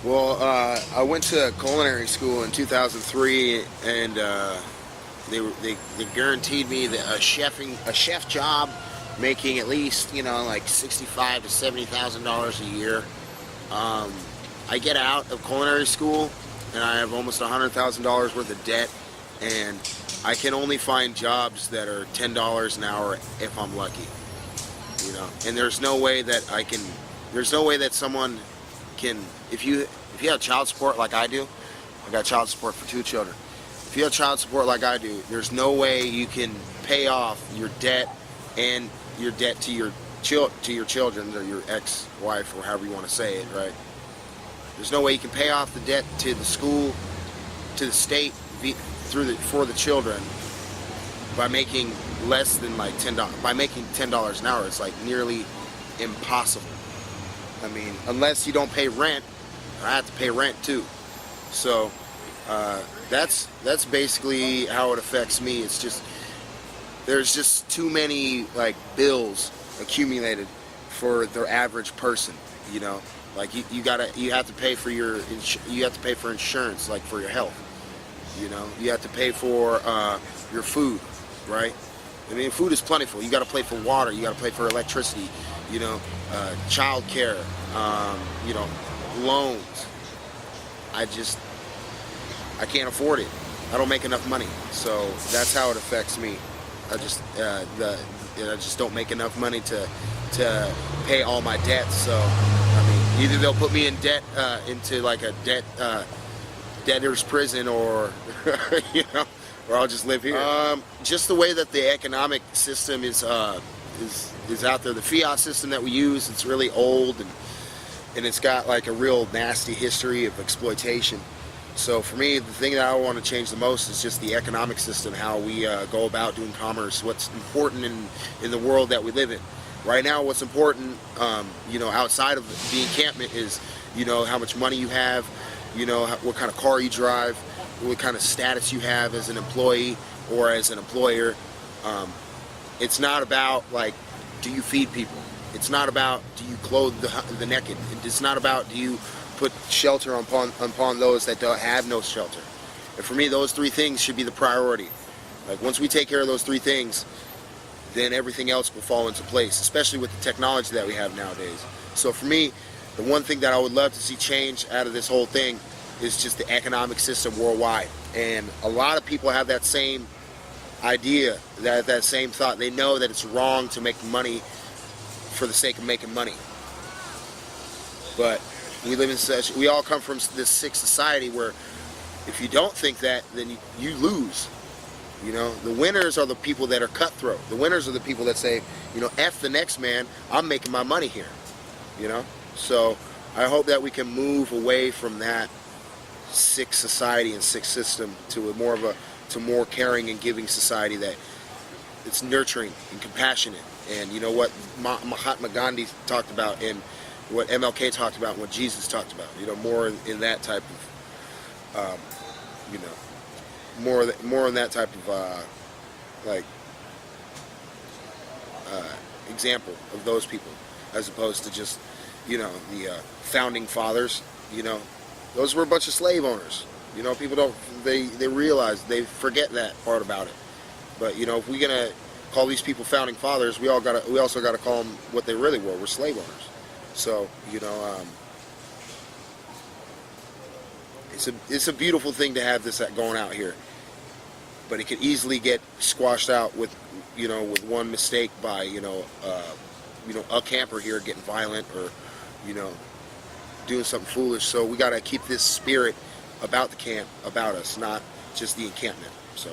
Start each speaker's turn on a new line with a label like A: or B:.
A: Well, I went to culinary school in 2003, and they guaranteed me a chef job, making at least like $65,000 to $70,000 a year. I get out of culinary school, and I have almost $100,000 worth of debt, and I can only find jobs that are $10 an hour if I'm lucky. And there's no way that someone can, if you have child support like I do. I got child support for 2 children. If you have child support like I do, there's no way you can pay off your debt and your debt to your children or your ex-wife, or however you want to say it, right? There's no way you can pay off the debt to the school, to the state, for the children by making less than like $10. By making $10 an hour, it's like nearly impossible. I mean, unless you don't pay rent. I have to pay rent too. So that's basically how it affects me. It's just, there's just too many like bills accumulated for the average person. Like you have to pay for insurance, like for your health. You have to pay for your food, right? I mean, food is plentiful. You got to pay for water. You got to pay for electricity. Child care. Loans. I can't afford it. I don't make enough money, so that's how it affects me. I just don't make enough money to pay all my debts. So I mean, either they'll put me in debt, into like a debtor's prison, or or I'll just live here. Just the way that the economic system is out there. The fiat system that we use, it's really old, and it's got like a real nasty history of exploitation. So for me, the thing that I want to change the most is just the economic system, how we go about doing commerce, what's important in the world that we live in. Right now, what's important, outside of the encampment is, how much money you have, what kind of car you drive, what kind of status you have as an employee or as an employer. It's not about like, do you feed people? It's not about, do you clothe the naked? It's not about, do you put shelter upon those that don't have no shelter? And for me, those 3 things should be the priority. Like, once we take care of those 3 things, then everything else will fall into place, especially with the technology that we have nowadays. So for me, the one thing that I would love to see change out of this whole thing is just the economic system worldwide. And a lot of people have that same idea, that same thought. They know that it's wrong to make money for the sake of making money. But we all come from this sick society where if you don't think that, then you lose. The winners are the people that are cutthroat. The winners are the people that say, F the next man, I'm making my money here. So I hope that we can move away from that sick society and sick system to more caring and giving society that it's nurturing and compassionate. And what Mahatma Gandhi talked about, and what MLK talked about, and what Jesus talked about, more in that type of, more in that type of, example of those people, as opposed to just, the founding fathers. Those were a bunch of slave owners. People they realize, they forget that part about it. But if we're gonna call these people founding fathers, we also gotta call them what they really were. We're slave owners. So it's a beautiful thing to have this going out here, but it could easily get squashed out with one mistake by a camper here getting violent, or doing something foolish. So we gotta keep this spirit about the camp about us, not just the encampment. So.